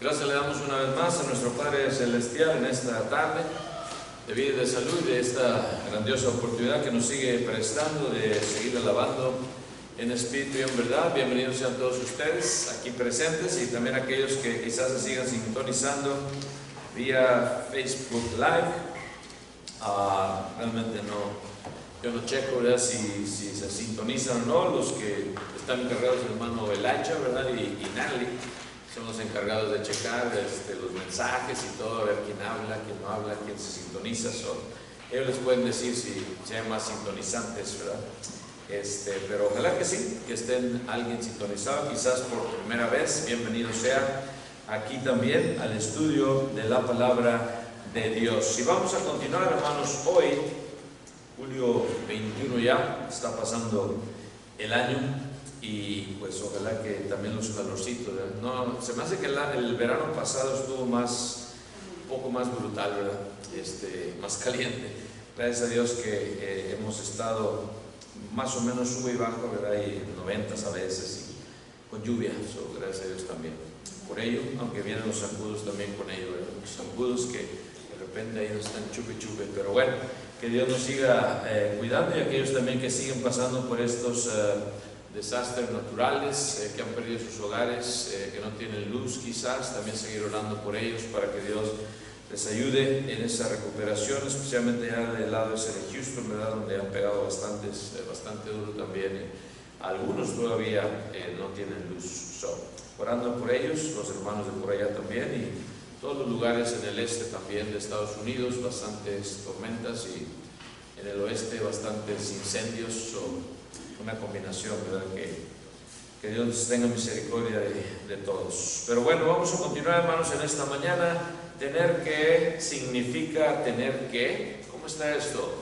Gracias le damos una vez más a nuestro Padre Celestial en esta tarde de vida y de salud, de esta grandiosa oportunidad que nos sigue prestando de seguir alabando en espíritu y en verdad. Bienvenidos sean todos ustedes aquí presentes y también aquellos que quizás se sigan sintonizando vía Facebook Live. Realmente yo no checo, ¿verdad?, si se sintonizan o no. Los que están encargados, el hermano Elijah, ¿verdad?, y Natalie son los encargados de checar los mensajes y todo, a ver quién habla, quién no habla, quién se sintoniza. Ellos les pueden decir si hay más sintonizantes, ¿verdad? Pero ojalá que sí, que estén alguien sintonizado, quizás por primera vez. Bienvenido sea aquí también al estudio de la palabra de Dios. Y vamos a continuar, hermanos. Hoy, julio 21 ya, está pasando el año. Y pues ojalá que también los calorcitos, ¿verdad? No, se me hace que el verano pasado estuvo un poco más brutal, ¿verdad? Más caliente. Gracias a Dios que hemos estado más o menos sube y bajo, ¿verdad? Y 90 a veces, y con lluvia, gracias a Dios también por ello, aunque vienen los zancudos también con ello, ¿verdad? Los zancudos que de repente ahí nos están chupe, pero bueno, que Dios nos siga cuidando, y aquellos también que siguen pasando por estos desastres naturales, que han perdido sus hogares, que no tienen luz quizás, también seguir orando por ellos para que Dios les ayude en esa recuperación, especialmente ya del lado ese de Houston, ¿verdad?, donde han pegado bastante duro también. Algunos todavía no tienen luz. Orando por ellos, los hermanos de por allá también, y todos los lugares en el este también de Estados Unidos, bastantes tormentas, y en el oeste bastantes incendios. Una combinación, ¿verdad? Que Dios tenga misericordia de todos. Pero bueno, vamos a continuar, hermanos, en esta mañana. Tener que significa tener que. ¿Cómo está esto?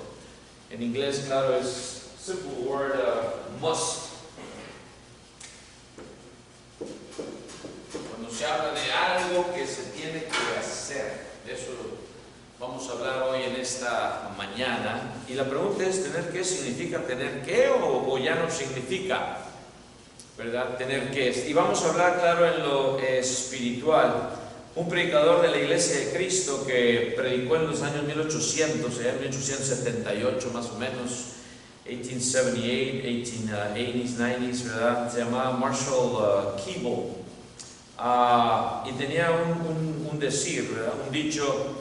En inglés, claro, es simple word, must. Cuando se habla de algo que se tiene que hacer, de eso vamos a hablar hoy en esta mañana. Y la pregunta es, ¿tener qué significa tener qué o ya no significa, ¿verdad?, tener qué? Y vamos a hablar, claro, en lo espiritual. Un predicador de la Iglesia de Cristo que predicó en los años 1800, en 1878 más o menos, 1878, 1880s, 90s, ¿verdad? Se llamaba Marshall Keeble. Y tenía un decir, ¿verdad?, un dicho.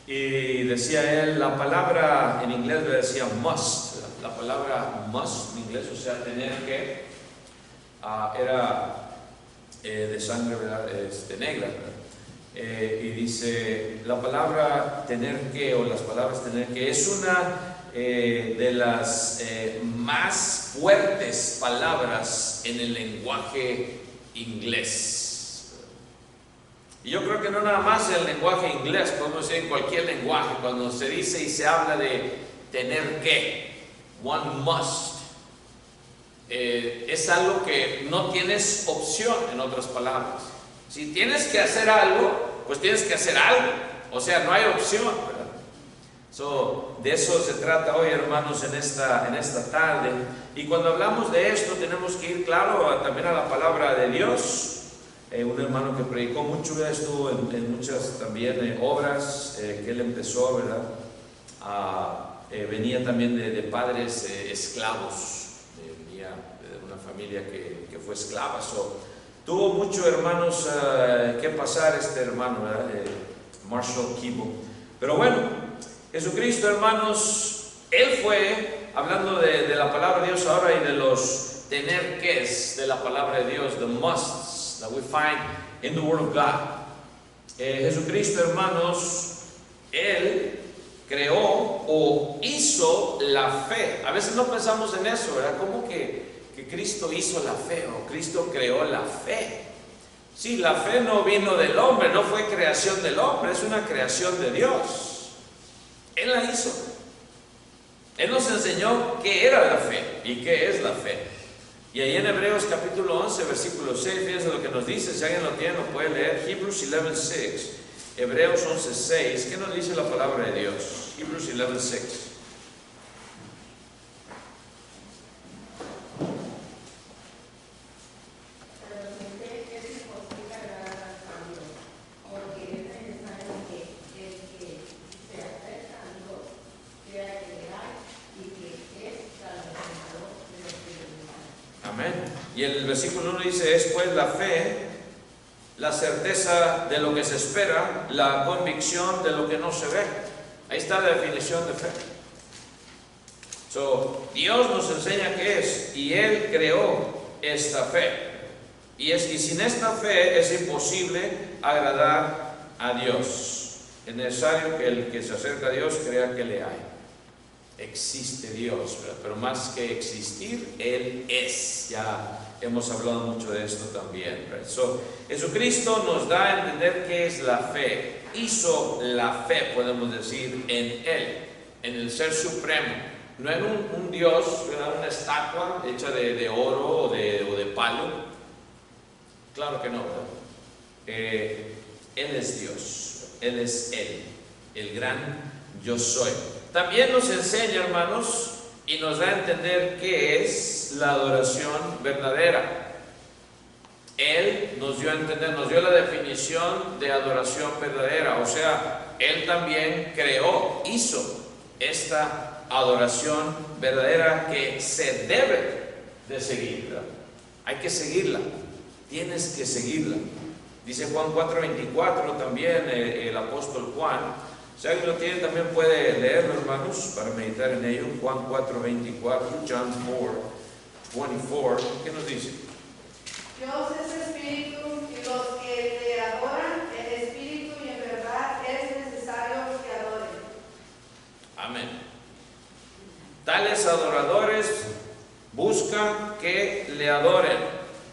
Y decía él, la palabra en inglés le decía must, la palabra must en inglés, o sea, tener que, era de sangre, ¿verdad?, negra, ¿verdad? Y dice, la palabra tener que, o las palabras tener que, es una de las más fuertes palabras en el lenguaje inglés. Y yo creo que no nada más en el lenguaje inglés, podemos decir en cualquier lenguaje, cuando se dice y se habla de tener que, one must, es algo que no tienes opción, en otras palabras. Si tienes que hacer algo, pues tienes que hacer algo, o sea, no hay opción, ¿verdad? De eso se trata hoy, hermanos, en esta tarde. Y cuando hablamos de esto, tenemos que ir, claro, también a la palabra de Dios. Un hermano que predicó mucho, ¿verdad?, estuvo en muchas también obras que él empezó, ¿verdad? Venía también de padres esclavos, venía de una familia que fue esclava. Tuvo mucho, hermanos, que pasar este hermano, ¿verdad?, Marshall Keeble. Pero bueno, Jesucristo, hermanos, él fue, hablando de la palabra de Dios ahora y de los tener qués de la palabra de Dios, the musts that we find in the Word of God. Jesucristo, hermanos, Él creó o hizo la fe. A veces no pensamos en eso, ¿verdad? ¿Cómo que Cristo hizo la fe o Cristo creó la fe? Sí, la fe no vino del hombre, no fue creación del hombre, es una creación de Dios. Él la hizo. Él nos enseñó qué era la fe y qué es la fe. Y ahí en Hebreos capítulo 11, versículo 6, fíjense lo que nos dice. Si alguien lo tiene, lo puede leer. Hebrews 11:6. Hebreos 11:6. ¿Qué nos dice la palabra de Dios? Hebrews 11:6. Y el versículo 1 dice, es pues la fe, la certeza de lo que se espera, la convicción de lo que no se ve. Ahí está la definición de fe. Dios nos enseña qué es, y Él creó esta fe. Y sin esta fe es imposible agradar a Dios. Es necesario que el que se acerca a Dios crea que le hay. Existe Dios, ¿verdad? Pero más que existir, Él es. Ya hemos hablado mucho de esto también, ¿verdad? Jesucristo nos da a entender qué es la fe. Hizo la fe, podemos decir, en Él, en el Ser Supremo. No en un Dios, ¿verdad? Una estatua hecha de oro o de palo. Claro que no, ¿verdad? Él es Dios, Él es Él, el gran yo soy. También nos enseña, hermanos, y nos da a entender qué es la adoración verdadera. Él nos dio a entender, nos dio la definición de adoración verdadera. O sea, Él también creó, hizo esta adoración verdadera que se debe de seguir, ¿verdad? Hay que seguirla, tienes que seguirla. Dice Juan 4:24 también, el apóstol Juan. Si alguien lo tiene, también puede leerlo, hermanos, para meditar en ello. Juan 4:24, John 4:24. ¿Qué nos dice? Dios es espíritu, y los que le adoran en espíritu y en verdad es necesario que adoren. Amén. Tales adoradores buscan que le adoren.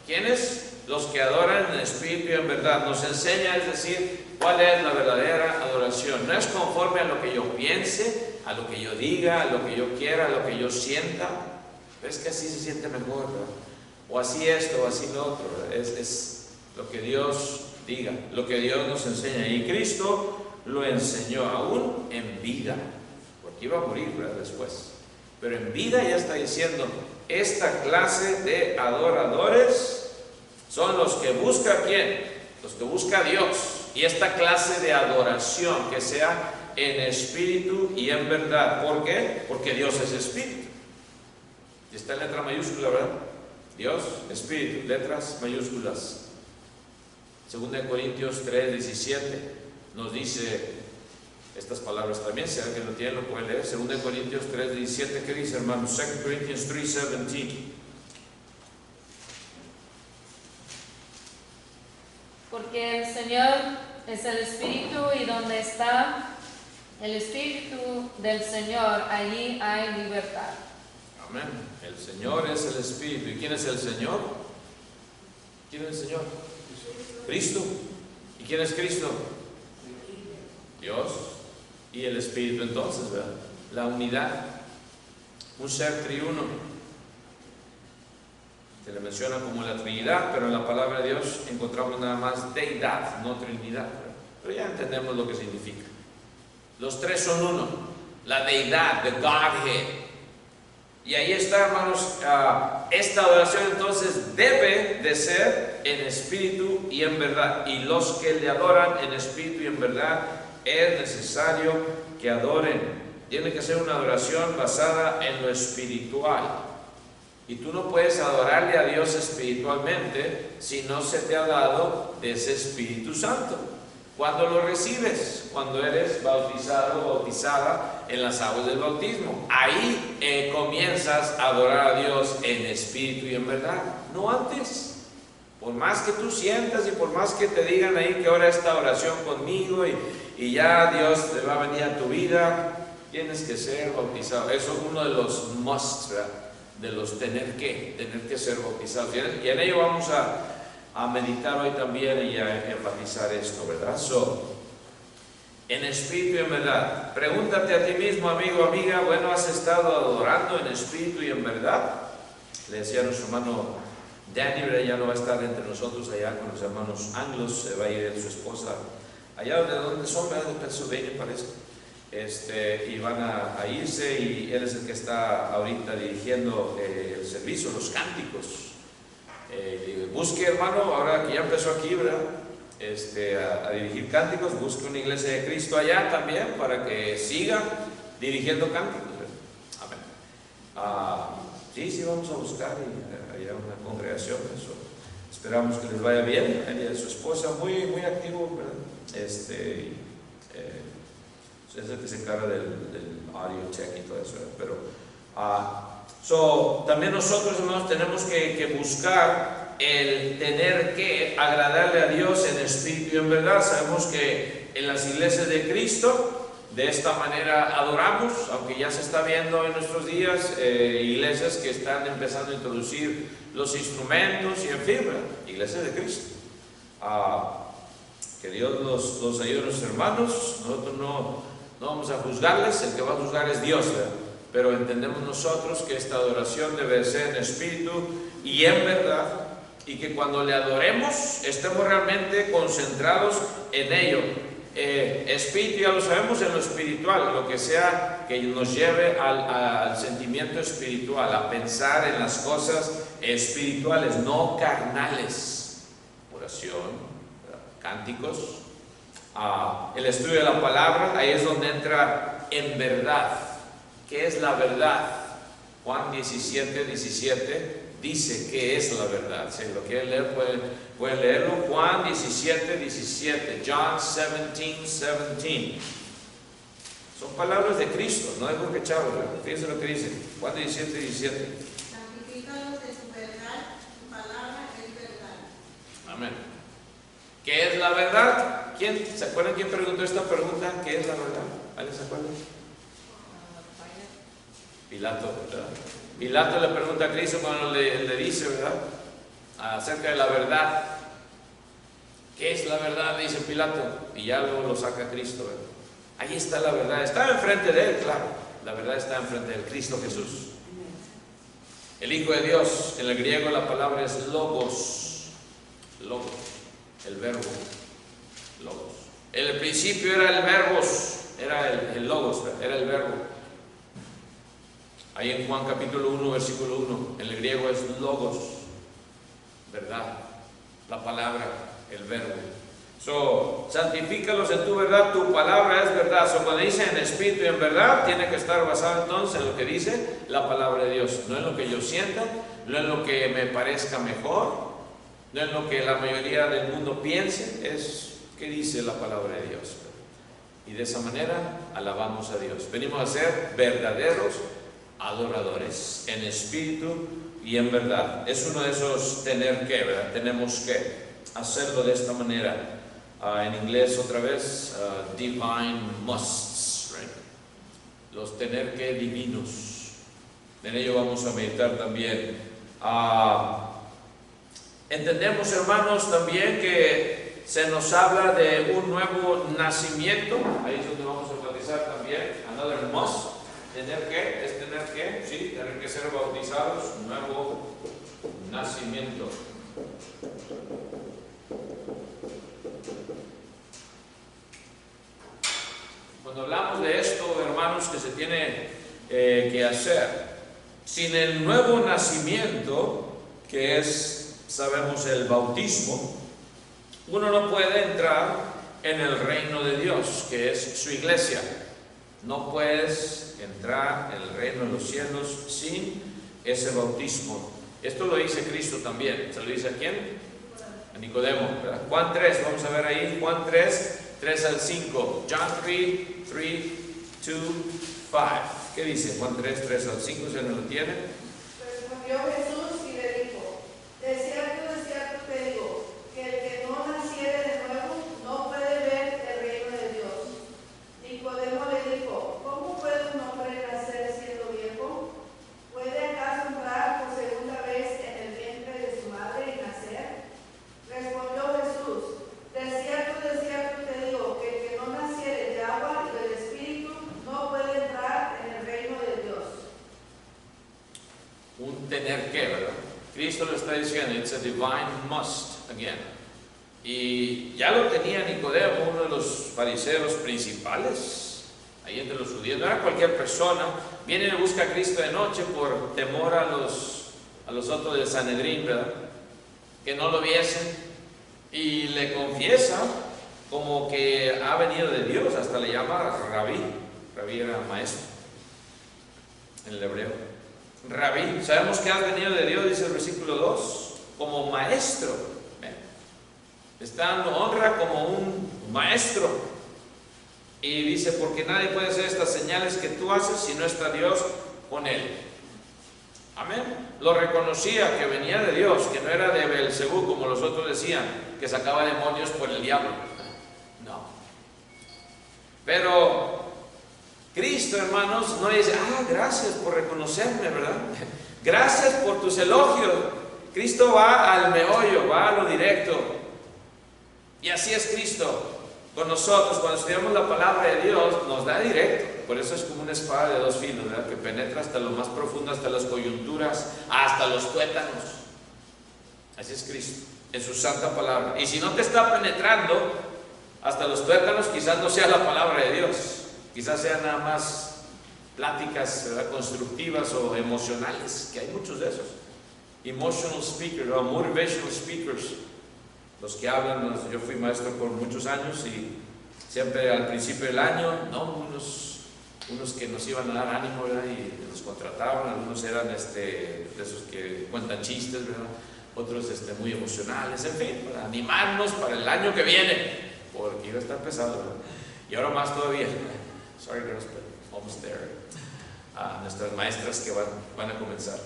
¿Quiénes? Los que adoran en espíritu y en verdad. Nos enseña, es decir, cuál es la verdadera adoración. No es conforme a lo que yo piense, a lo que yo diga, a lo que yo quiera, a lo que yo sienta. Es que así se siente mejor, ¿verdad? O así esto, o así lo otro, ¿verdad? Es lo que Dios diga, lo que Dios nos enseña. Y Cristo lo enseñó aún en vida, porque iba a morir, ¿verdad? Después. Pero en vida ya está diciendo, esta clase de adoradores son los que buscan ¿a quién? Los que buscan a Dios. Y esta clase de adoración que sea en espíritu y en verdad. ¿Por qué? Porque Dios es espíritu. Y está en letra mayúscula, ¿verdad? Dios, espíritu, letras mayúsculas. 2 Corintios 3:17 nos dice estas palabras también. Si alguien lo tiene, lo puede leer. 2 Corintios 3:17, ¿qué dice, hermanos? 2 Corinthians 3:17. Porque el Señor es el Espíritu, y donde está el Espíritu del Señor, allí hay libertad. Amén. El Señor es el Espíritu. ¿Y quién es el Señor? ¿Quién es el Señor? Cristo. ¿Y quién es Cristo? Dios y el Espíritu. Entonces, ¿verdad? La unidad, un ser triuno. Se le menciona como la Trinidad, pero en la palabra de Dios encontramos nada más deidad, no Trinidad. Pero ya entendemos lo que significa. Los tres son uno, la deidad, the Godhead. Y ahí está, hermanos, esta adoración entonces debe de ser en espíritu y en verdad. Y los que le adoran en espíritu y en verdad, es necesario que adoren. Tiene que ser una adoración basada en lo espiritual. Y tú no puedes adorarle a Dios espiritualmente si no se te ha dado de ese Espíritu Santo. ¿Cuándo lo recibes? Cuando eres bautizado o bautizada en las aguas del bautismo. Ahí comienzas a adorar a Dios en espíritu y en verdad, no antes. Por más que tú sientas y por más que te digan ahí que ahora esta oración conmigo y ya Dios te va a venir a tu vida, tienes que ser bautizado. Eso es uno de los musts, ¿verdad? De los tener que ser bautizados. Y en ello vamos a meditar hoy también y a enfatizar esto, ¿verdad? En espíritu y en verdad. Pregúntate a ti mismo, amigo, amiga, bueno, ¿has estado adorando en espíritu y en verdad? Le decía a nuestro hermano Danny, ya no va a estar entre nosotros allá con los hermanos anglos, se va a ir su esposa allá donde son, ¿verdad? De Pennsylvania, parece. Y van a irse, y él es el que está ahorita dirigiendo el servicio, los cánticos. Busque, hermano, ahora que ya empezó aquí, ¿verdad? A dirigir cánticos, busque una iglesia de Cristo allá también para que siga dirigiendo cánticos, ¿verdad? Amén. Sí, vamos a buscar y allá una congregación. Eso. Esperamos que les vaya bien. Ella y su esposa, muy activo, ¿verdad? Es el que se encarga del audio check y todo eso, ¿verdad? Pero también nosotros, hermanos, tenemos que buscar el tener que agradarle a Dios en espíritu y en verdad. Sabemos que en las iglesias de Cristo de esta manera adoramos, aunque ya se está viendo en nuestros días iglesias que están empezando a introducir los instrumentos y en fin, ¿verdad? Iglesias de Cristo. Que Dios los ayude a nuestros hermanos. Nosotros no vamos a juzgarles, el que va a juzgar es Dios, ¿verdad? Pero entendemos nosotros que esta adoración debe ser en espíritu y en verdad, y que cuando le adoremos estemos realmente concentrados en ello. Espíritu, ya lo sabemos, en lo espiritual, lo que sea que nos lleve al sentimiento espiritual, a pensar en las cosas espirituales, no carnales. Oración, cánticos, el estudio de la palabra. Ahí es donde entra en verdad. ¿Qué es la verdad? Juan 17:17 dice qué es la verdad. Si lo quieren leer, pueden leerlo. Juan 17:17. John 17:17. Son palabras de Cristo, no es porque chavo. Fíjense lo que dice. Juan 17:17. Santifícalos en tu verdad, tu palabra es verdad. Amén. ¿Qué es la verdad? ¿Se acuerdan quién preguntó esta pregunta? ¿Qué es la verdad? ¿Alguien se acuerda? Pilato, ¿verdad? Pilato le pregunta a Cristo cuando le dice, ¿verdad?, acerca de la verdad. ¿Qué es la verdad?, dice Pilato, y ya luego lo saca Cristo, ¿verdad? Ahí está la verdad, está enfrente de él, claro, la verdad está enfrente de él, Cristo Jesús, el Hijo de Dios. En el griego la palabra es logos, el verbo, logos. En el principio era el verbos, era el logos, era el verbo. Ahí en Juan capítulo 1, versículo 1, en el griego es logos, verdad, la palabra, el verbo. Santifícalos en tu verdad, tu palabra es verdad. Cuando dice en espíritu y en verdad, tiene que estar basado entonces en lo que dice la palabra de Dios. No en lo que yo sienta, no en lo que me parezca mejor, no en lo que la mayoría del mundo piense, es que dice la palabra de Dios. Y de esa manera alabamos a Dios. Venimos a ser verdaderos adoradores en espíritu y en verdad. Es uno de esos tener que, ¿verdad? Tenemos que hacerlo de esta manera. En inglés otra vez, divine musts, right? Los tener que divinos. En ello vamos a meditar también. Entendemos, hermanos, también que se nos habla de un nuevo nacimiento. Ahí es donde vamos a enfatizar también. Another must. Tener que, es tener que, sí, tener que ser bautizados, un nuevo nacimiento. Cuando hablamos de esto, hermanos, que se tiene que hacer, sin el nuevo nacimiento, que es, sabemos, el bautismo, uno no puede entrar en el reino de Dios, que es su iglesia. No puedes entrar en el reino de los cielos sin ese bautismo. Esto lo dice Cristo también. ¿Se lo dice a quién? A Nicodemo, ¿verdad? Juan 3, vamos a ver ahí, Juan 3, 3 al 5. John 3, 3, 2, 5. ¿Qué dice? Juan 3, 3 al 5, ¿se no lo tiene? Respondió Jesús y le dijo: de cierto te digo, que el que no naciere de nuevo no puede ver el reino de Dios. Nicodemo le dijo: ¿cómo puede un hombre nacer siendo viejo? ¿Puede acaso entrar por segunda vez en el vientre de su madre y nacer? Respondió Jesús: de cierto te digo, que el que no naciere de agua y del Espíritu no puede entrar en el reino de Dios. Un tener que, ¿verdad? Cristo lo está diciendo, it's a divine must again. Y ya lo tenía Nicodemo, uno de los fariseos principales, ahí entre los judíos. No era cualquier persona. Viene y busca a Cristo de noche por temor a los otros del Sanedrín, ¿verdad?, que no lo viesen, y le confiesa como que ha venido de Dios. Hasta le llama Rabí. Rabí era maestro en el hebreo. Rabí, sabemos que has venido de Dios, dice el versículo 2, como maestro. Está dando honra como un maestro. Y dice, porque nadie puede hacer estas señales que tú haces si no está Dios con él. Amén. Lo reconocía que venía de Dios, que no era de Beelzebú, como los otros decían, que sacaba demonios por el diablo. No. Pero Cristo, hermanos, no dice, gracias por reconocerme, ¿verdad? Gracias por tus elogios. Cristo va al meollo, va a lo directo. Y así es Cristo con nosotros. Cuando estudiamos la palabra de Dios, nos da directo. Por eso es como una espada de dos filos, ¿verdad? Que penetra hasta lo más profundo, hasta las coyunturas, hasta los tuétanos. Así es Cristo, en su santa palabra. Y si no te está penetrando hasta los tuétanos, quizás no sea la palabra de Dios. Quizás sean nada más pláticas, ¿verdad?, constructivas o emocionales, que hay muchos de esos. Emotional speakers o motivational speakers. Los que hablan, yo fui maestro por muchos años y siempre al principio del año, unos que nos iban a dar ánimo, ¿verdad?, y nos contrataban. Algunos eran de esos que cuentan chistes, ¿verdad?, otros muy emocionales, en fin, para animarnos para el año que viene, porque iba a estar pesado, ¿verdad? Y ahora más todavía. Sorry girls, but almost there. Nuestras maestras que van a comenzar.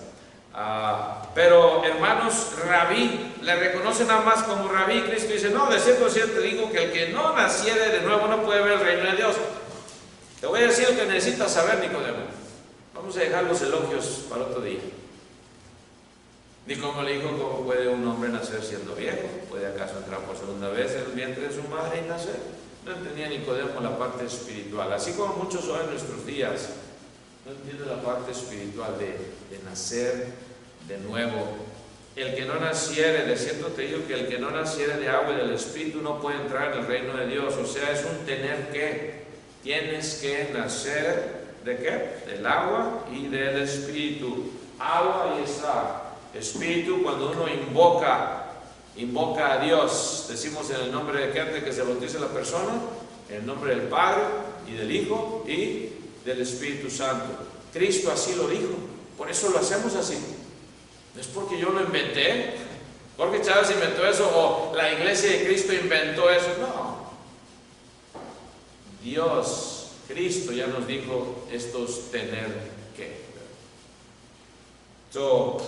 Pero hermanos, Rabí, le reconocen nada más como Rabí. Cristo dice, no, de cierto te digo que el que no naciere de nuevo no puede ver el reino de Dios. Te voy a decir lo que necesitas saber, Nicodemo. Vamos a dejar los elogios para otro día. Nicodemo le dijo, ¿cómo puede un hombre nacer siendo viejo? ¿Puede acaso entrar por segunda vez en el vientre de su madre y nacer? No entendía Nicodemo la parte espiritual, así como muchos hoy en nuestros días no entienden la parte espiritual de nacer de nuevo. El que no naciere, de cierto te digo que el que no naciere de agua y del Espíritu no puede entrar en el reino de Dios. O sea, es un tener que. Tienes que nacer ¿de qué? Del agua y del Espíritu. Agua y está. Espíritu, cuando uno invoca a Dios, decimos en el nombre de qué antes que se bautice la persona, en el nombre del Padre y del Hijo y del Espíritu Santo. Cristo así lo dijo, por eso lo hacemos así. No es porque yo lo inventé, Jorge Chávez inventó eso o la iglesia de Cristo inventó eso, no. Dios, Cristo ya nos dijo estos tener que.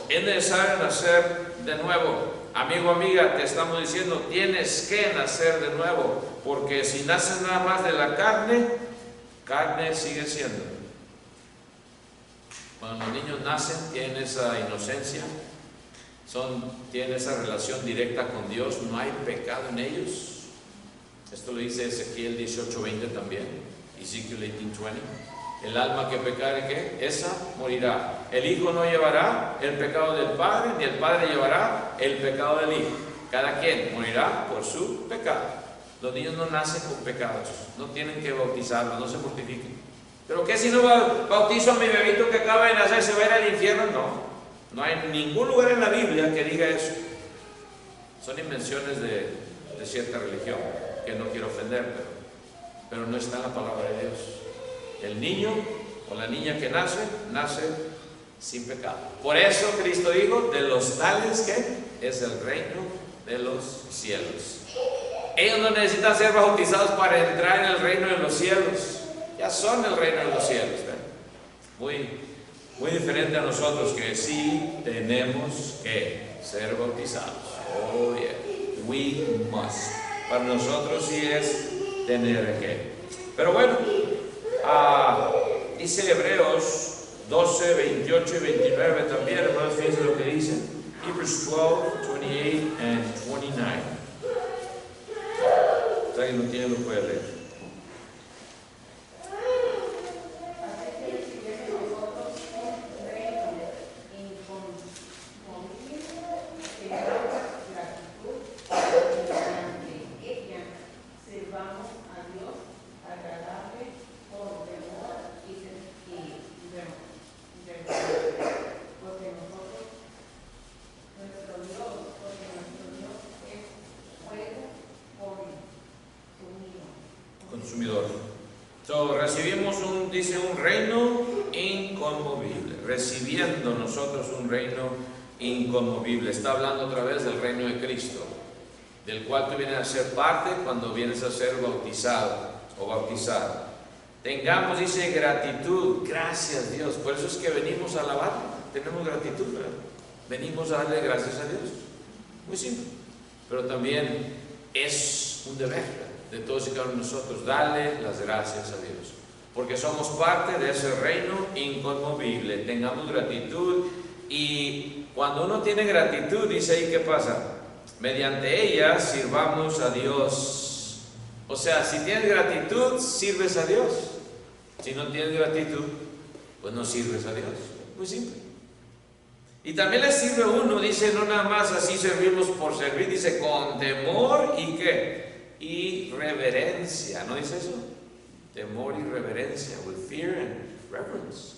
Es necesario nacer de nuevo. Amigo, amiga, te estamos diciendo, tienes que nacer de nuevo, porque si naces nada más de la carne, carne sigue siendo. Cuando los niños nacen, tienen esa inocencia, tienen esa relación directa con Dios, no hay pecado en ellos. Esto lo dice Ezequiel 18:20 también, Ezequiel 18:20. El alma que pecare, ¿qué? Esa morirá. El hijo no llevará el pecado del padre, ni el padre llevará el pecado del hijo. Cada quien morirá por su pecado. Los niños no nacen con pecados, no tienen que bautizarlos, no se mortifiquen. ¿Pero qué si no bautizo a mi bebito que acaba de nacer, se va a ir al infierno? No hay ningún lugar en la Biblia que diga eso. Son invenciones de cierta religión, que no quiero ofender, pero no está en la palabra de Dios. El niño o la niña que nace sin pecado. Por eso Cristo dijo, de los tales que es el reino de los cielos. Ellos no necesitan ser bautizados para entrar en el reino de los cielos. Ya son el reino de los cielos. Muy diferente a nosotros, que sí tenemos que ser bautizados. Oh yeah, we must. Para nosotros sí es tener que. Pero bueno, dice Hebreos 12, 28 y 29 también, hermanos, fíjense lo que dice. Hebrews 12, 28 and 29. Si alguien lo tiene, lo puede leer. Recibimos dice un reino inconmovible, recibiendo nosotros un reino inconmovible. Está hablando otra vez del reino de Cristo, del cual tú vienes a ser parte cuando vienes a ser bautizado o bautizada. Tengamos, dice, gratitud, gracias Dios. Por eso es que venimos a alabar, tenemos gratitud, ¿verdad? Venimos a darle gracias a Dios. Muy simple, pero también es un deber de todos y cada uno de nosotros darle las gracias a Dios, porque somos parte de ese reino inconmovible. Tengamos gratitud, y cuando uno tiene gratitud, dice ahí, ¿qué pasa? Mediante ella sirvamos a Dios. O sea, si tienes gratitud, sirves a Dios. Si no tienes gratitud, pues no sirves a Dios. Muy simple. Y también le sirve a uno, dice, no nada más así servimos por servir, dice con temor y ¿qué? Y reverencia, ¿no dice eso? Temor y reverencia, with fear and reverence.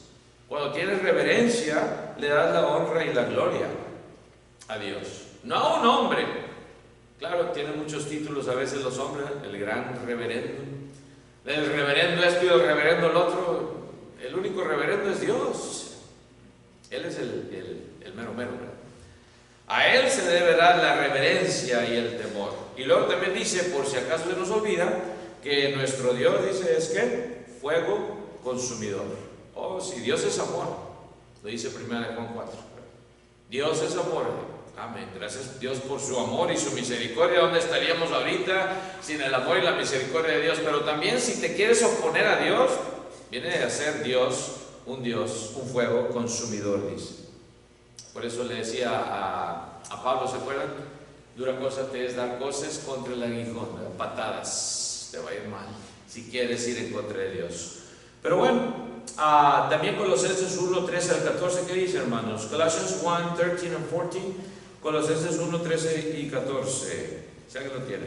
Cuando tienes reverencia, le das la honra y la gloria a Dios, no a un hombre. Claro, tienen muchos títulos a veces los hombres, el gran reverendo, el reverendo esto y el reverendo el otro. El único reverendo es Dios. Él es el mero mero, ¿verdad? A Él se le debe dar la reverencia y el temor. Y luego también dice, por si acaso se nos olvida, que nuestro Dios, dice, es que fuego consumidor. Oh, si Dios es amor, lo dice 1 Juan 4. Dios es amor. Amén. Gracias Dios por su amor y su misericordia. ¿Dónde estaríamos ahorita sin el amor y la misericordia de Dios? Pero también si te quieres oponer a Dios, viene a ser Dios, un fuego consumidor, dice. Por eso le decía a Pablo, ¿se acuerdan? Dura cosa te es dar cosas contra el aguijón, patadas, te va a ir mal si quieres ir en contra de Dios. Pero bueno, también Colosenses 1, 13 al 14, ¿qué dice, hermanos? Colossians 1, 13 and 14, Colosenses 1, 13 y 14, si alguien lo tiene.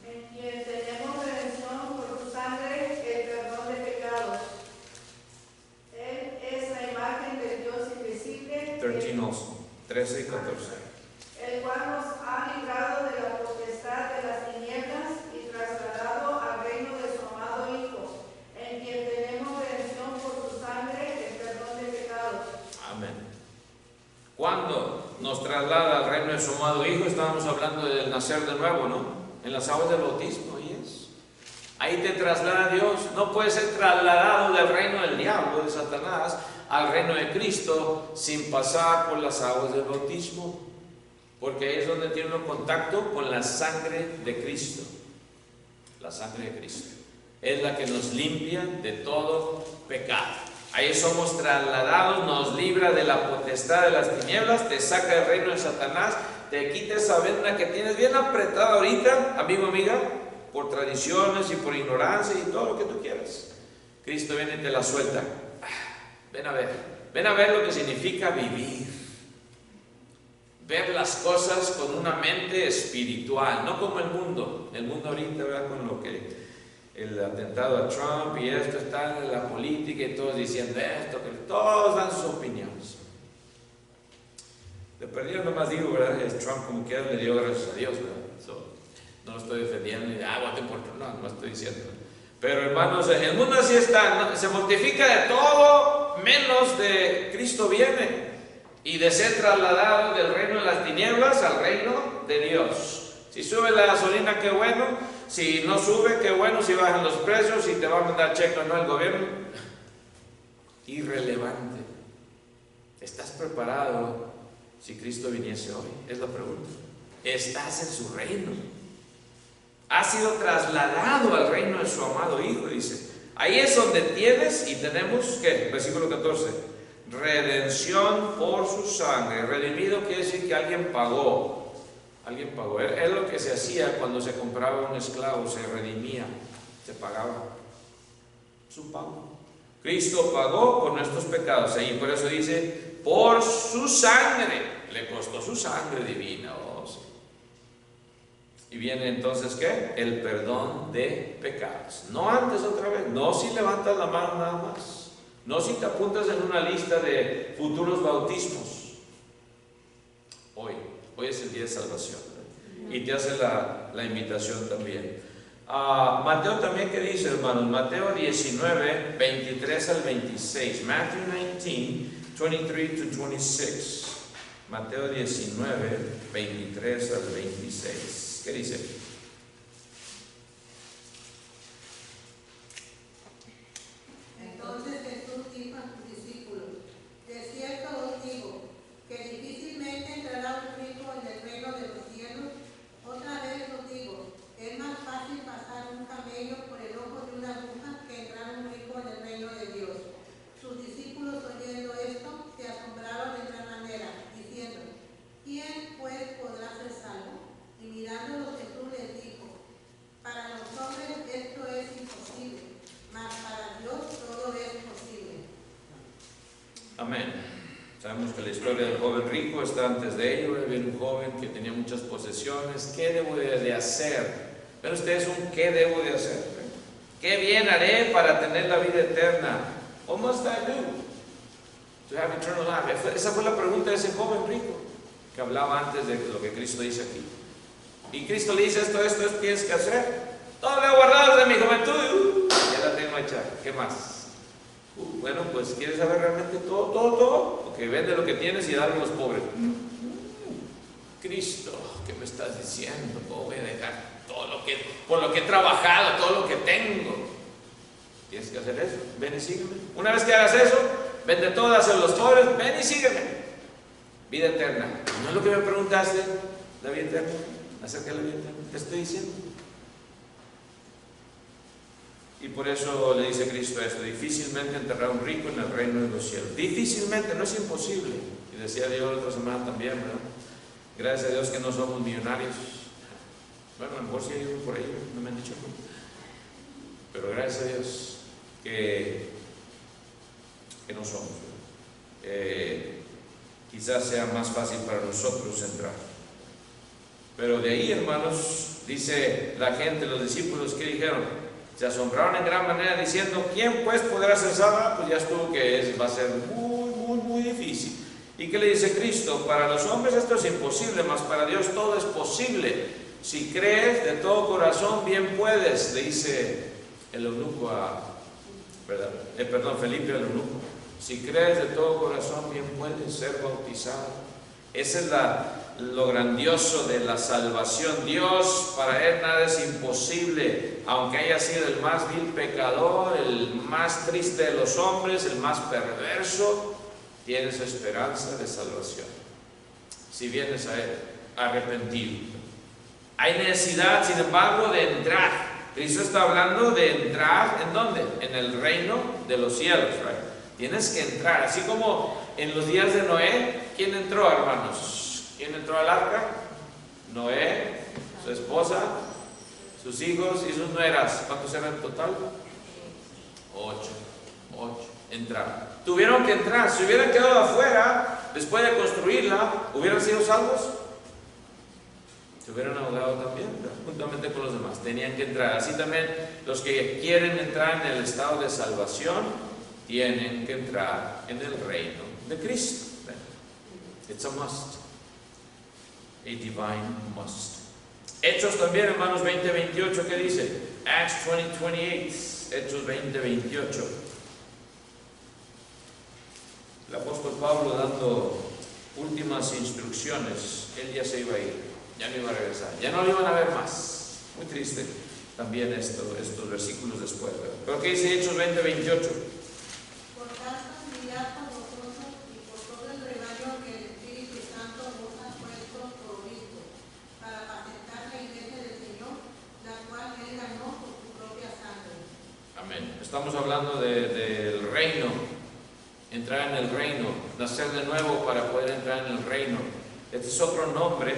En quien tenemos redención por su sangre, el perdón de pecados. Él es la imagen del Dios invisible, 13 also, 13 y 14. el cual nos ha librado de la potestad de las tinieblas y trasladado al reino de su amado Hijo, en quien tenemos redención por su sangre, el perdón de pecados. Amén. Cuando nos traslada al reino de su amado Hijo, estábamos hablando del nacer de nuevo, ¿no? En las aguas del bautismo, ahí es. Ahí te traslada Dios. No puedes ser trasladado del reino del diablo, de Satanás, al reino de Cristo sin pasar por las aguas del bautismo, porque ahí es donde tiene uno contacto con la sangre de Cristo. La sangre de Cristo es la que nos limpia de todo pecado. Ahí somos trasladados, nos libra de la potestad de las tinieblas, te saca del reino de Satanás, te quita esa venda que tienes bien apretada ahorita, amigo, amiga, por tradiciones y por ignorancia y todo lo que tú quieras. Cristo viene y te la suelta. Ven a ver lo que significa vivir, ver las cosas con una mente espiritual, no como el mundo ahorita, ¿verdad? Con lo que el atentado a Trump y esto está en la política y todos diciendo esto, que todos dan sus opiniones. De perdida nomás digo, ¿verdad? Es Trump como quiera le dio gracias a Dios, ¿verdad? No lo estoy defendiendo ni voten por Trump, no estoy diciendo. Pero hermanos, el mundo así está, ¿no? Se mortifica de todo menos de Cristo viene y de ser trasladado del reino de las tinieblas al reino de Dios. Si sube la gasolina, qué bueno. Si no sube, qué bueno. Si bajan los precios, si te va a mandar cheque o no el gobierno, irrelevante. ¿Estás preparado si Cristo viniese hoy? Es la pregunta. ¿Estás en su reino? ¿Has sido trasladado al reino de su amado Hijo? Dice. Ahí es donde tienes y tenemos, ¿qué? Versículo 14. Redención por su sangre. Redimido quiere decir que alguien pagó. Alguien pagó. Es lo que se hacía cuando se compraba un esclavo, se redimía, se pagaba. Es un pago. Cristo pagó por nuestros pecados. Y por eso dice, por su sangre. Le costó su sangre divina. Oh, sí. Y viene entonces, ¿qué? El perdón de pecados. No antes otra vez. No si levantas la mano nada más. No si te apuntas en una lista de futuros bautismos. Hoy es el día de salvación. Y te hace la invitación también. Mateo también, ¿qué dice, hermanos? Mateo 19, 23 al 26. Matthew 19, 23 to 26. Mateo 19, 23 al 26. ¿Qué dice? Entonces Jesús dijo a sus discípulos: de cierto os digo, que difícilmente entrará un rico en el reino de los cielos. Otra vez os digo, es más fácil pasar un camello por el ojo de una aguja que entrar un rico en el reino de Dios. Sus discípulos, oyendo esto, se asombraron en gran manera, diciendo: ¿quién pues podrá ser salvo? Y mirándolos Jesús les dijo: para los hombres esto es imposible, mas para Dios todo es posible. Amén. Sabemos que la historia del joven rico está antes de ello. Viene un joven que tenía muchas posesiones. ¿Qué debo de hacer? Pero usted es un ¿qué debo de hacer? ¿Qué bien haré para tener la vida eterna? What must I do to have eternal life? Esa fue la pregunta de ese joven rico que hablaba antes de lo que Cristo dice aquí. Y Cristo le dice esto tienes que hacer. Todo lo he guardado desde mi juventud. Ya la tengo hecha. ¿Qué más? Bueno, pues ¿quieres saber realmente todo? Ok, vende lo que tienes y dale a los pobres. Cristo, ¿qué me estás diciendo? Voy a dejar por lo que he trabajado, todo lo que tengo. Tienes que hacer eso. Ven y sígueme. Una vez que hagas eso, vende todo, dáselo a los pobres. Ven y sígueme. Vida eterna. ¿No es lo que me preguntaste? La vida eterna. Acerca de la vida eterna. Te estoy diciendo. Y por eso le dice Cristo esto: difícilmente entrará un rico en el reino de los cielos. Difícilmente, no es imposible. Y decía Dios la otra semana también, ¿verdad? Gracias a Dios que no somos millonarios. Bueno, a lo mejor sí hay uno por ahí, no me han dicho. Pero gracias a Dios que no somos. Quizás sea más fácil para nosotros entrar. Pero de ahí, hermanos, dice la gente, los discípulos, ¿qué dijeron? Se asombraron en gran manera diciendo: ¿quién pues podrá ser salvo? Pues ya estuvo que va a ser muy difícil. ¿Y qué le dice Cristo? Para los hombres esto es imposible, mas para Dios todo es posible. Si crees de todo corazón, bien puedes, le dice el eunuco Felipe al eunuco. Si crees de todo corazón, bien puedes ser bautizado. Ese es lo grandioso de la salvación. Dios, para Él nada es imposible. Aunque haya sido el más vil pecador, el más triste de los hombres, el más perverso, tienes esperanza de salvación si vienes a Él arrepentido. Hay necesidad, sin embargo, de entrar. Cristo está hablando de entrar, ¿en dónde? En el reino de los cielos, right? Tienes que entrar, así como en los días de Noé. ¿Quién entró, hermanos? ¿Quién entró al arca? Noé, su esposa, sus hijos y sus nueras. ¿Cuántos eran en total? 8. Entraron. Tuvieron que entrar. Si hubieran quedado afuera después de construirla, ¿hubieran sido salvos? Se hubieran ahogado también, juntamente con los demás. Tenían que entrar. Así también los que quieren entrar en el estado de salvación tienen que entrar en el reino de Cristo. It's a must. A divine must. Hechos también, hermanos, 20:28, ¿qué dice? Acts 20:28. Hechos 20:28. El apóstol Pablo dando últimas instrucciones. Él ya se iba a ir, ya no iba a regresar, ya no lo iban a ver más. Muy triste también estos versículos después, ¿verdad? Pero ¿qué dice Hechos 20:28? Por tanto, mirad por vosotros y por todo el rebaño que el Espíritu Santo os ha puesto por obispo, para apacentar la iglesia del Señor, la cual Él ganó por su propia sangre. Amén. Estamos hablando del reino, entrar en el reino, nacer de nuevo para poder entrar en el reino. Este es otro nombre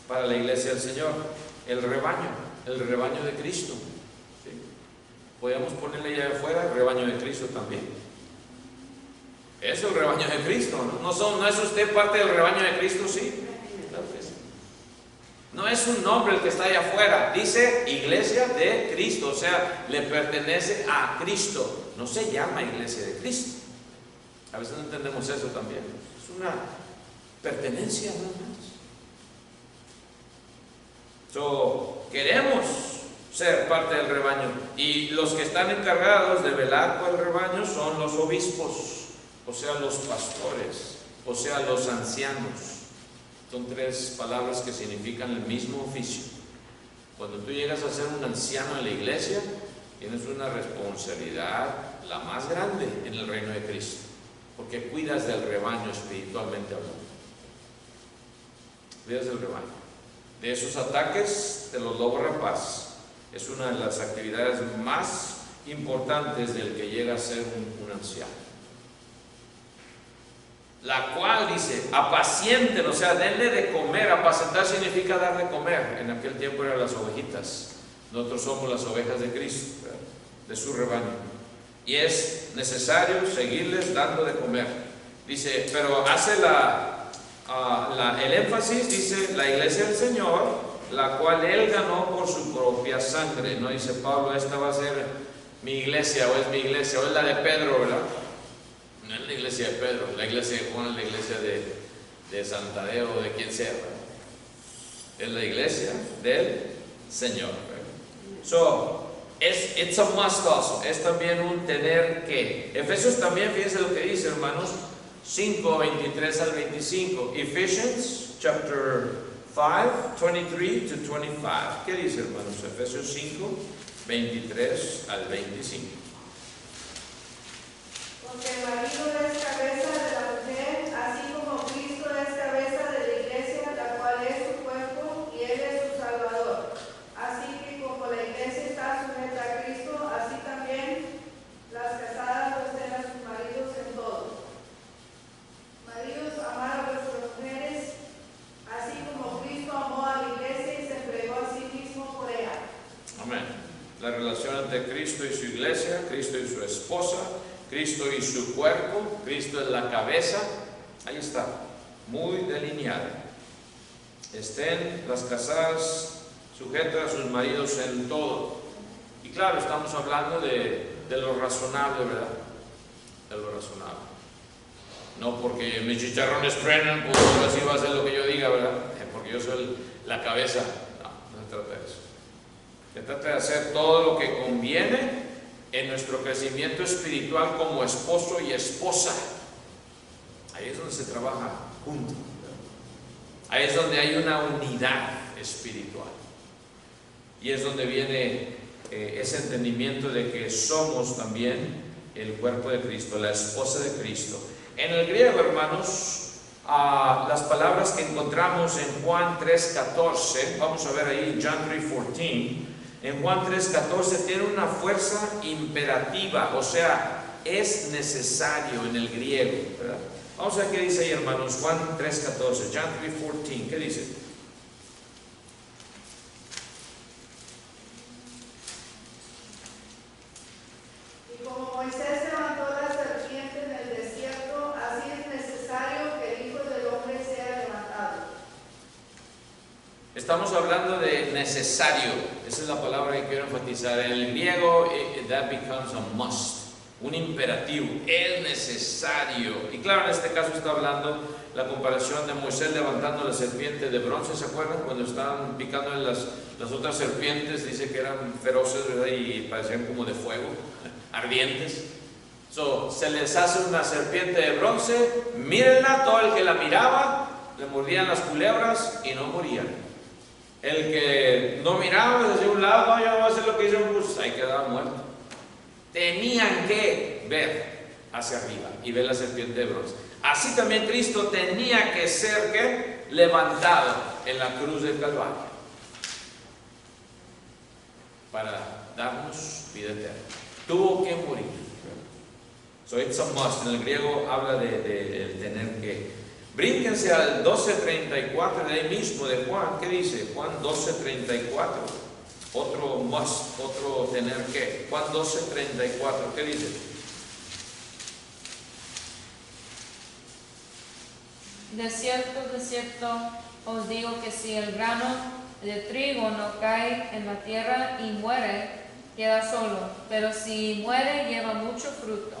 para la iglesia del Señor, el rebaño de Cristo. ¿Sí? Podríamos ponerle allá afuera el rebaño de Cristo también. Es el rebaño de Cristo, ¿no? ¿No es usted parte del rebaño de Cristo? Sí, claro que sí. No es un nombre el que está allá afuera, dice iglesia de Cristo, o sea, le pertenece a Cristo, no se llama iglesia de Cristo. A veces no entendemos eso también. Es una pertenencia nada más. Queremos ser parte del rebaño, y los que están encargados de velar por el rebaño son los obispos, o sea, los pastores, o sea, los ancianos. Son tres palabras que significan el mismo oficio. Cuando tú llegas a ser un anciano en la iglesia, tienes una responsabilidad la más grande en el reino de Cristo, porque cuidas del rebaño espiritualmente hablando. Cuidas del rebaño. De esos ataques de los lobos rapaces. Es una de las actividades más importantes del que llega a ser un anciano. La cual dice, apacienten, o sea, denle de comer. Apacentar significa dar de comer. En aquel tiempo eran las ovejitas. Nosotros somos las ovejas de Cristo, ¿verdad? De su rebaño. Y es necesario seguirles dando de comer. Dice, pero hace el énfasis, dice, la iglesia del Señor, la cual Él ganó por su propia sangre. No dice Pablo, esta va a ser mi iglesia, o es mi iglesia, o es la de Pedro, ¿verdad? No es la iglesia de Pedro, la iglesia de Juan, la iglesia de Santadeo, de quien sea, ¿verdad? Es la iglesia del Señor, ¿verdad? It's a must also. Es también un tener que. Efesios también, fíjense lo que dice, hermanos, 5, 23 al 25. Ephesians chapter 5, 23 to 25. ¿Qué dice, hermanos? Efesios 5, 23 al 25. Porque el marido es cabeza de la mujer, así como Cristo es cabeza de la iglesia, la cual es su cuerpo, y Él es su Salvador. Así que como la iglesia está sujeta a Cristo, así también las casadas obedecen a sus maridos en todo. Maridos, amad a vuestras mujeres, así como Cristo amó a la iglesia y se entregó a sí mismo por ella. Amén. La relación entre Cristo y su iglesia, Cristo y su esposa, Cristo y su cuerpo, Cristo es la cabeza. Ahí está, muy delineada. Estén las casadas sujetas a sus maridos en todo. Y claro, estamos hablando de lo razonable, ¿verdad? De lo razonable. No porque mis chicharrones truenan, pues así va a ser lo que yo diga, ¿verdad? Porque yo soy la cabeza. No se trata de eso. Se trata de hacer todo lo que conviene en nuestro crecimiento espiritual como esposo y esposa. Ahí es donde se trabaja juntos. Ahí es donde hay una unidad espiritual. Y es donde viene ese entendimiento de que somos también el cuerpo de Cristo, la esposa de Cristo. En el griego, hermanos, las palabras que encontramos en Juan 3:14, vamos a ver ahí, John 3:14, en Juan 3:14 tiene una fuerza imperativa, o sea, es necesario en el griego, ¿verdad? Vamos a ver qué dice ahí, hermanos, Juan 3:14, John 3:14, ¿qué dice? Como Moisés levantó la serpiente en el desierto, así es necesario que el Hijo del Hombre sea levantado. Estamos hablando de necesario. Esa es la palabra que quiero enfatizar. En el griego, that becomes a must, un imperativo. Es necesario. Y claro, en este caso está hablando la comparación de Moisés levantando la serpiente de bronce. ¿Se acuerdan? Cuando estaban picando en las otras serpientes, dice que eran feroces, ¿verdad? Y parecían como de fuego, ardientes. Se les hace una serpiente de bronce, mírenla, todo el que la miraba, le mordían las culebras y no morían. El que no miraba desde un lado, no, yo no voy a hacer lo que hizo, pues ahí quedaba muerto. Tenían que ver hacia arriba y ver la serpiente de bronce. Así también Cristo tenía que ser, ¿qué? Levantado en la cruz del Calvario para darnos vida eterna. Tuvo que morir. So it's a must. En el griego habla de tener que. Brínquense al 12:34 de ahí mismo de Juan. ¿Qué dice? Juan 12:34. Otro must, otro tener que. Juan 12:34. ¿Qué dice? De cierto os digo que si el grano de trigo no cae en la tierra y muere, queda solo, pero si muere, lleva mucho fruto.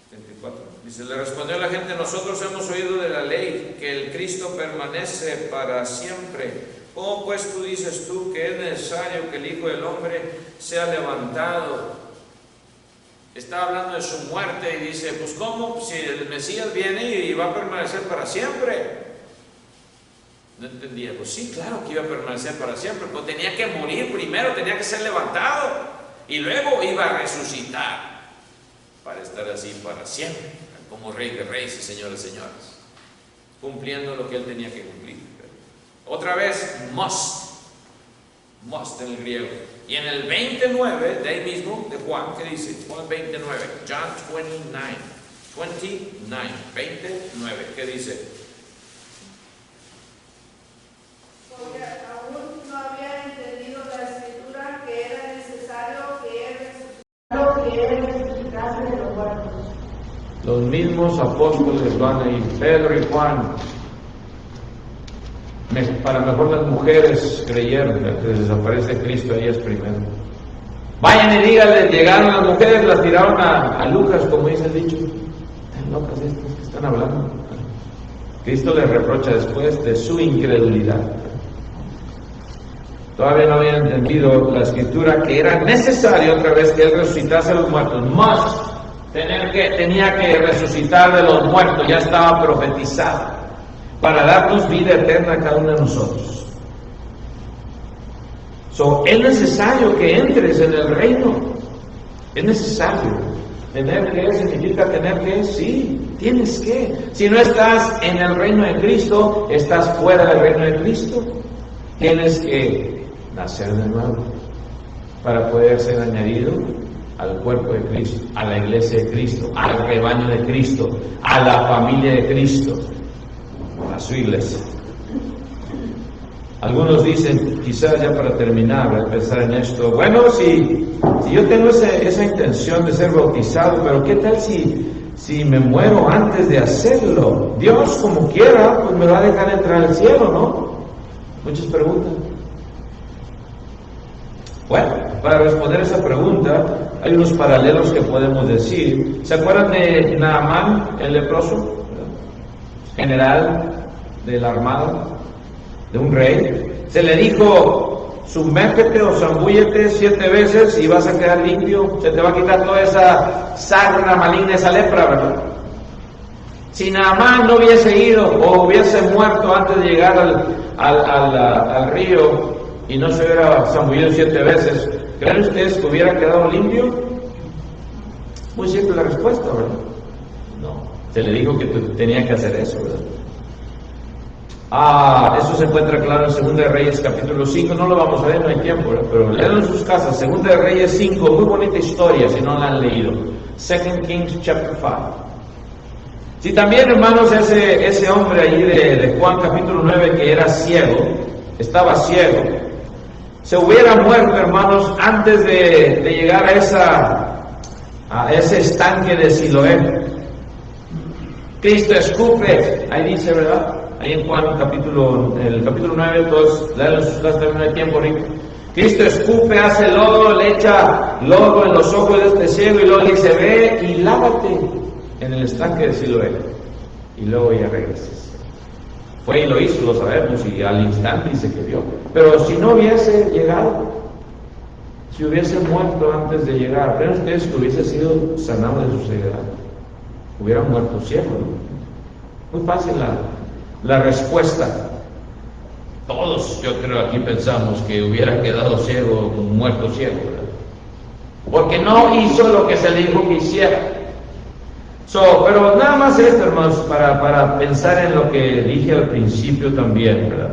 34, Dice, le respondió la gente, nosotros hemos oído de la ley que el Cristo permanece para siempre. ¿Cómo pues dices tú que es necesario que el Hijo del Hombre sea levantado? Está hablando de su muerte y dice, pues ¿cómo? Si el Mesías viene y va a permanecer para siempre. No entendía, pues sí, claro que iba a permanecer para siempre, pues tenía que morir primero, tenía que ser levantado y luego iba a resucitar para estar así para siempre, como Rey de Reyes y Señor de Señores, cumpliendo lo que él tenía que cumplir. Otra vez, must en el griego. Y en el 29 de ahí mismo, de Juan, ¿qué dice? Juan 29, John 29, ¿qué dice? Porque aún no había entendido la escritura que era necesario que él resucitase de los muertos. Los mismos apóstoles van a ir, Pedro y Juan. Para mejor las mujeres creyeron que desaparece Cristo, ellas primero. Vayan y díganle, llegaron las mujeres, las tiraron a Lucas, como dice el dicho. Están locas estas que están hablando. Cristo les reprocha después de su incredulidad. Todavía no habían entendido la escritura que era necesario otra vez que él resucitase a los muertos. Tenía que resucitar de los muertos, ya estaba profetizado, para darnos vida eterna a cada uno de nosotros. Es necesario que entres en el reino. Es necesario. ¿Tener que? ¿Significa tener que? Sí, tienes que. Si no estás en el reino de Cristo, estás fuera del reino de Cristo. Tienes que nacer de nuevo para poder ser añadido al cuerpo de Cristo, a la iglesia de Cristo, al rebaño de Cristo, a la familia de Cristo, a su iglesia. Algunos dicen, quizás ya para terminar, pensar en esto, bueno, si yo tengo esa intención de ser bautizado, pero ¿qué tal si me muero antes de hacerlo? Dios, como quiera, pues me va a dejar entrar al cielo, ¿no? Muchas preguntas. Bueno, para responder esa pregunta, hay unos paralelos que podemos decir. ¿Se acuerdan de Naamán, el leproso? General de la armada de un rey. Se le dijo, sumérgete o zambúllete 7 veces y vas a quedar limpio. Se te va a quitar toda esa sarna maligna, esa lepra, ¿verdad? Si Naamán no hubiese ido o hubiese muerto antes de llegar al río y no se hubiera zambullido 7 veces, ¿creen ustedes que hubiera quedado limpio? Muy simple la respuesta, ¿verdad? No. Se le dijo que tenía que hacer eso, ¿verdad? Eso se encuentra claro en 2 de Reyes capítulo 5, no lo vamos a ver, no hay tiempo, ¿verdad? Pero lean en sus casas, 2 de Reyes 5, muy bonita historia si no la han leído. 2 Kings chapter 5. Si también, hermanos, ese hombre allí de Juan capítulo 9 que era ciego, estaba ciego, se hubiera muerto, hermanos, antes de llegar a ese estanque de Siloé. Cristo escupe, ahí dice, ¿verdad? Ahí en Juan el capítulo 9, todos lean sus casas, también no hay tiempo ahorita. Cristo escupe, hace lodo, le echa lodo en los ojos de este ciego y luego le dice, ve y lávate en el estanque de Siloé y luego ya regresas. Fue y lo hizo, lo sabemos, y al instante dice que vio. Pero si no hubiese llegado, si hubiese muerto antes de llegar, ¿creen ustedes que hubiese sido sanado de su ceguera? Hubiera muerto ciego, ¿no? Muy fácil la respuesta. Todos, yo creo, aquí pensamos que hubiera quedado ciego, muerto ciego, ¿verdad? Porque no hizo lo que se le dijo que hiciera. Pero nada más esto, hermanos, para pensar en lo que dije al principio también, ¿verdad?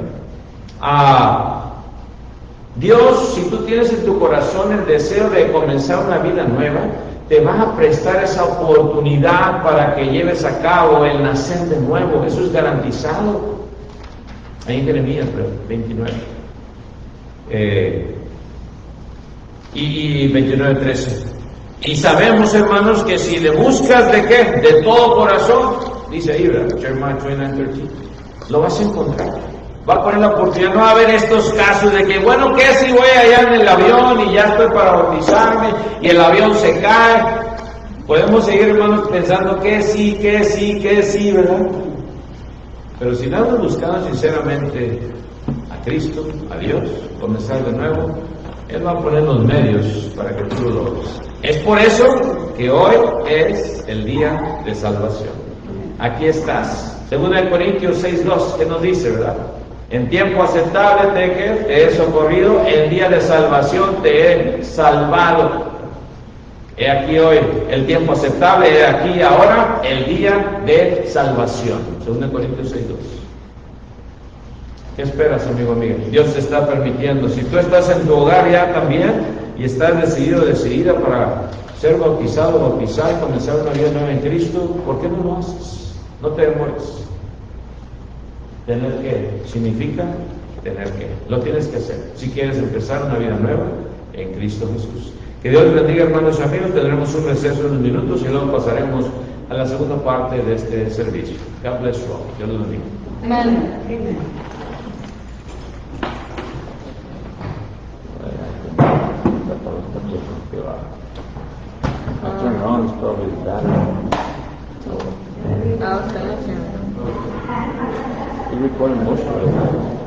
Dios, si tú tienes en tu corazón el deseo de comenzar una vida nueva, te va a prestar esa oportunidad para que lleves a cabo el nacer de nuevo. Eso es garantizado. Ahí en Jeremías 29. Y 29:13. Y sabemos, hermanos, que si le buscas ¿de qué? De todo corazón, dice ahí, ¿verdad? Jeremiah 29:13. Lo vas a encontrar. Va a poner la oportunidad. No va a haber estos casos de que, bueno, ¿qué si voy allá en el avión y ya estoy para bautizarme y el avión se cae? Podemos seguir, hermanos, pensando que sí, ¿verdad? Pero si no hemos buscado sinceramente a Cristo, a Dios, comenzar de nuevo, Él va a poner los medios para que tú lo logres. Es por eso que hoy es el día de salvación. Aquí estás. 2 Corintios 6:2, ¿qué nos dice, verdad? En tiempo aceptable te he socorrido, en día de salvación te he salvado. He aquí hoy el tiempo aceptable, he aquí ahora el día de salvación. 2 Corintios 6:2. ¿Qué esperas, amigo, amiga? Dios te está permitiendo. Si tú estás en tu hogar ya también y estás decidida para ser bautizado, bautizar y comenzar una vida nueva en Cristo, ¿por qué no lo haces? No te demores. Tener que significa tener que. Lo tienes que hacer. Si quieres empezar una vida nueva en Cristo Jesús. Que Dios bendiga, hermanos y amigos. Tendremos un receso de unos minutos y luego pasaremos a la segunda parte de este servicio. God bless you all. Dios los bendiga. Amén. I turn it on, it's probably the battery. Ah, okay. You're recording most of it.